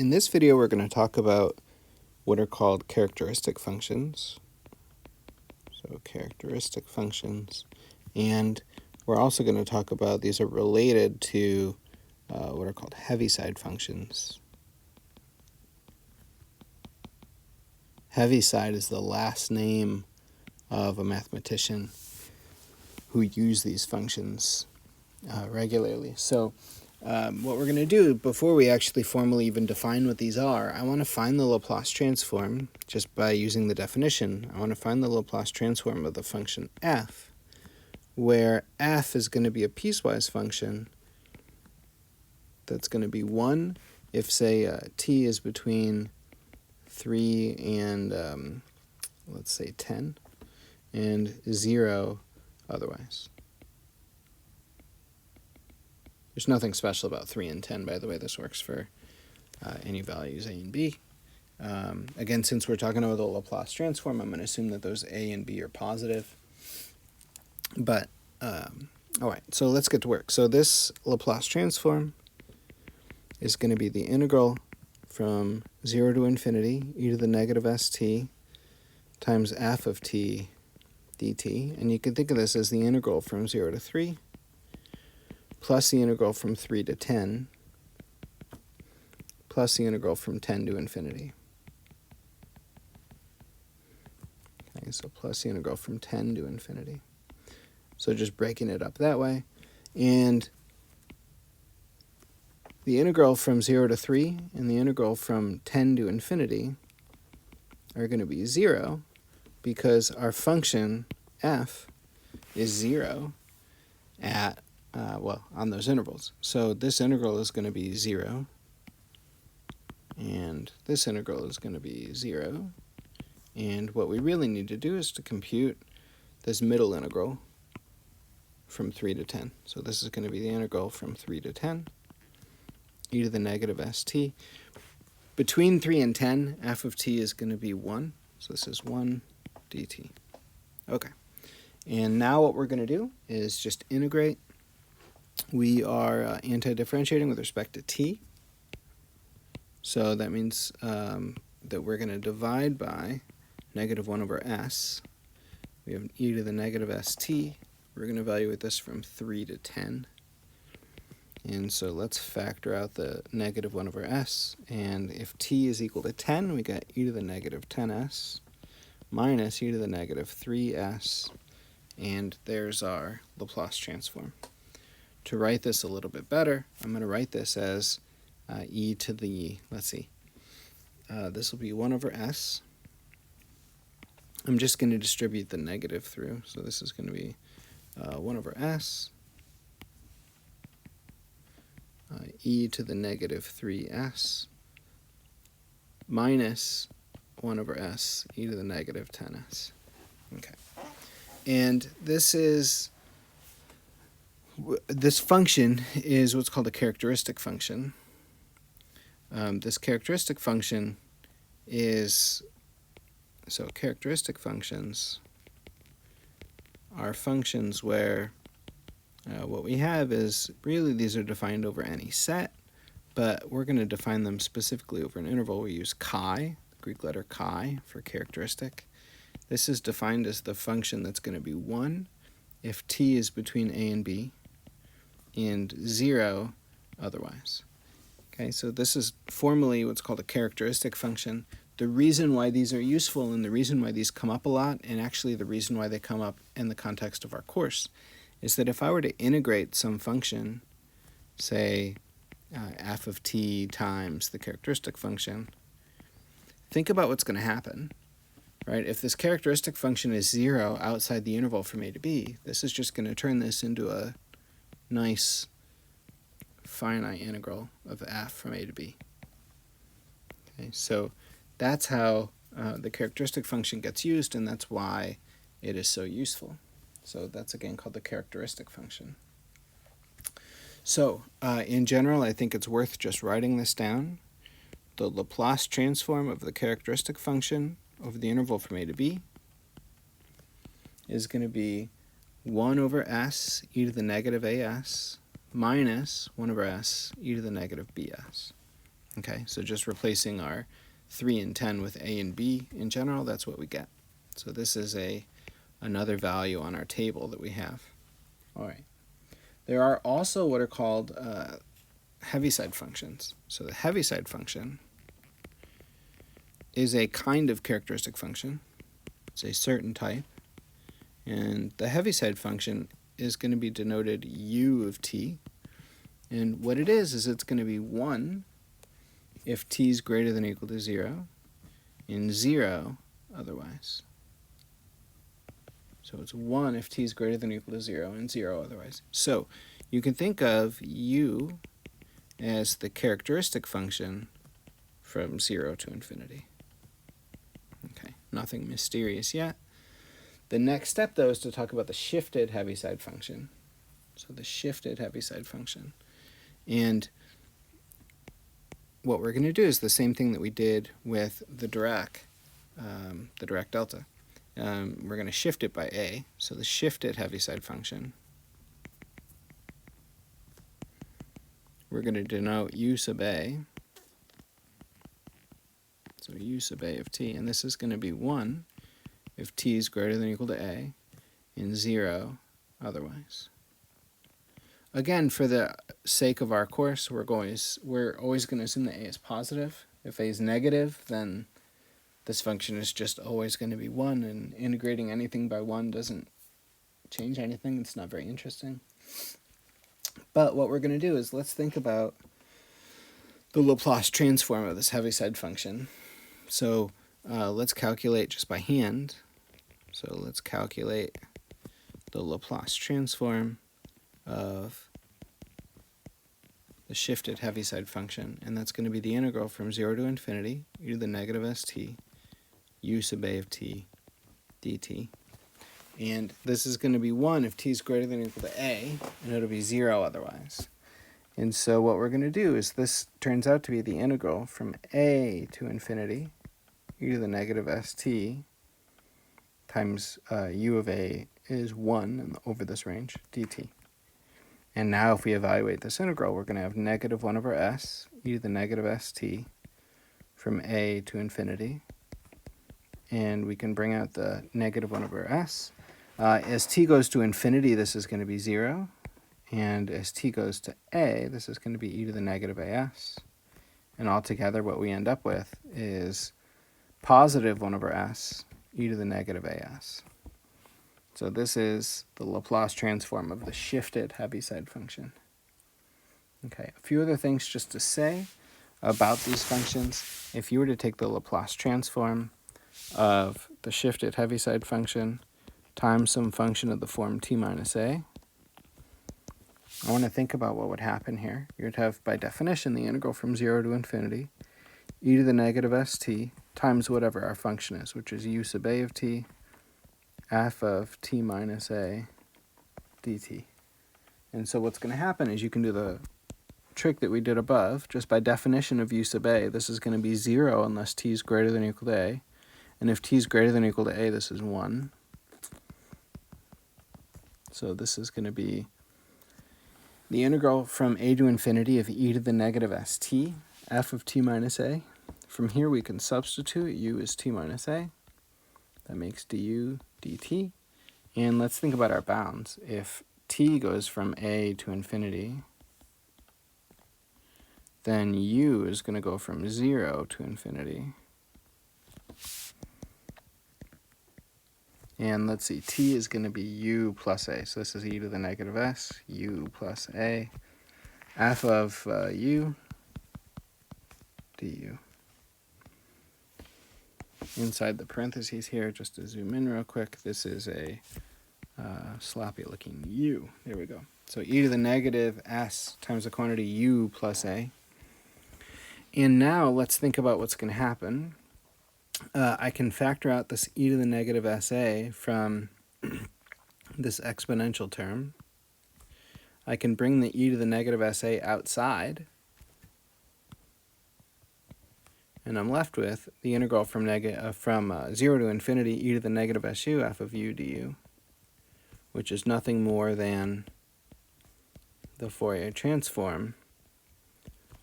In this video, we're going to talk about what are called characteristic functions. So characteristic functions. And we're also going to talk about, these are related to what are called Heaviside functions. Heaviside is the last name of a mathematician who used these functions regularly. So what we're going to do, before we actually formally even define what these are, I want to find the Laplace transform just by using the definition. I want to find the Laplace transform of the function f, where f is going to be a piecewise function that's going to be 1 if, say, t is between 3 and, let's say, 10, and 0 otherwise. There's nothing special about 3 and 10, by the way. This works for any values a and b. Again, since we're talking about the Laplace transform, I'm going to assume that those a and b are positive. But, all right, so let's get to work. So this Laplace transform is going to be the integral from 0 to infinity, e to the negative st, times f of t dt. And you can think of this as the integral from 0 to 3, plus the integral from 3 to 10, plus the integral from 10 to infinity. Okay, so plus the integral from 10 to infinity. So just breaking it up that way. And the integral from 0 to 3 and the integral from 10 to infinity are going to be 0 because our function f is 0 at on those intervals. So this integral is going to be 0, and this integral is going to be 0. And what we really need to do is to compute this middle integral from 3 to 10. So this is going to be the integral from 3 to 10, e to the negative st. Between 3 and 10, f of t is going to be 1. So this is 1 dt. Okay. And now what we're going to do is just integrate. We are anti-differentiating with respect to t. So that means that we're going to divide by negative 1 over s. We have e to the negative st. We're going to evaluate this from 3 to 10. And so let's factor out the negative 1 over s. And if t is equal to 10, we got e to the negative 10s minus e to the negative 3s. And there's our Laplace transform. To write this a little bit better, I'm going to write this as e to the, let's see, this will be 1 over s. I'm just going to distribute the negative through. So this is going to be 1 over s, e to the negative 3s, minus 1 over s, e to the negative 10s. Okay. And this function is what's called a characteristic function. This characteristic function is, so characteristic functions are functions where what we have is, really these are defined over any set, but we're going to define them specifically over an interval. We use chi, the Greek letter chi, for characteristic. This is defined as the function that's going to be 1 if t is between a and b, and 0 otherwise. Okay, so this is formally what's called a characteristic function. The reason why these are useful and the reason why these come up a lot, and actually the reason why they come up in the context of our course, is that if I were to integrate some function, say f of t times the characteristic function, think about what's going to happen. Right? If this characteristic function is 0 outside the interval from a to b, this is just going to turn this into a nice finite integral of f from a to b. Okay, so that's how the characteristic function gets used, and that's why it is so useful. So that's again called the characteristic function. So in general, I think it's worth just writing this down. The Laplace transform of the characteristic function over the interval from a to b is going to be 1 over s e to the negative as minus 1 over s e to the negative bs. Okay, so just replacing our 3 and 10 with a and b in general, that's what we get. So this is another value on our table that we have. All right. There are also what are called Heaviside functions. So the Heaviside function is a kind of characteristic function. It's a certain type. And the Heaviside function is going to be denoted u of t. And what it is it's going to be 1 if t is greater than or equal to 0, and 0 otherwise. So it's 1 if t is greater than or equal to 0, and 0 otherwise. So you can think of u as the characteristic function from 0 to infinity. Okay, nothing mysterious yet. The next step, though, is to talk about the shifted Heaviside function. So the shifted Heaviside function. And what we're going to do is the same thing that we did with the Dirac delta. We're going to shift it by a. So the shifted Heaviside function, we're going to denote u sub a. So u sub a of t, and this is going to be 1 if t is greater than or equal to a, and 0 otherwise. Again, for the sake of our course, we're always going to assume that a is positive. If a is negative, then this function is just always going to be 1, and integrating anything by 1 doesn't change anything. It's not very interesting. But what we're going to do is let's think about the Laplace transform of this Heaviside function. So let's calculate just by hand. So let's calculate the Laplace transform of the shifted Heaviside function, and that's going to be the integral from 0 to infinity, e to the negative st, u sub a of t dt. And this is going to be 1 if t is greater than or equal to a, and it'll be 0 otherwise. And so what we're going to do is this turns out to be the integral from a to infinity, e to the negative st, times u of a is 1 over this range, dt. And now if we evaluate this integral, we're going to have negative 1 over s, e to the negative st, from a to infinity. And we can bring out the negative 1 over s. As t goes to infinity, this is going to be 0. And as t goes to a, this is going to be e to the negative as. And altogether, what we end up with is positive 1 over s, e to the negative as. So this is the Laplace transform of the shifted Heaviside function. Okay, a few other things just to say about these functions. If you were to take the Laplace transform of the shifted Heaviside function times some function of the form t minus a, I want to think about what would happen here. You would have, by definition, the integral from 0 to infinity, e to the negative st, times whatever our function is, which is u sub a of t, f of t minus a dt. And so what's going to happen is you can do the trick that we did above. Just by definition of u sub a, this is going to be 0 unless t is greater than or equal to a. And if t is greater than or equal to a, this is 1. So this is going to be the integral from a to infinity of e to the negative st, f of t minus a. From here we can substitute u is t minus a. That makes du dt. And let's think about our bounds. If t goes from a to infinity, then u is going to go from 0 to infinity. And let's see, t is going to be u plus a. So this is e to the negative s, u plus a, f of u du. Inside the parentheses here, just to zoom in real quick, this is a sloppy looking u. There we go. So e to the negative s times the quantity u plus a. And now let's think about what's going to happen. I can factor out this e to the negative sa from this exponential term. I can bring the e to the negative sa outside. And I'm left with the integral from 0 to infinity e to the negative su f of u du, which is nothing more than the Fourier transform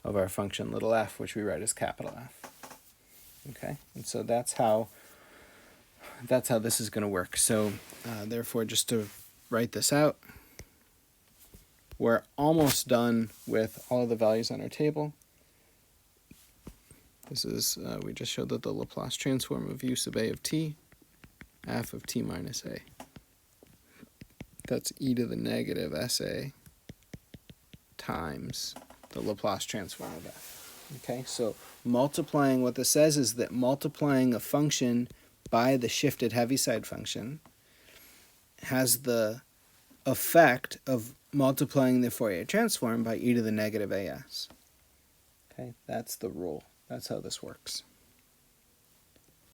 of our function little f, which we write as capital F. Okay, and so that's how this is going to work. So therefore, just to write this out, we're almost done with all of the values on our table. This is, we just showed that the Laplace transform of u sub a of t, f of t minus a. That's e to the negative sa times the Laplace transform of f. Okay, so multiplying, what this says is that multiplying a function by the shifted Heaviside function has the effect of multiplying the Fourier transform by e to the negative as. Okay, that's the rule. That's how this works.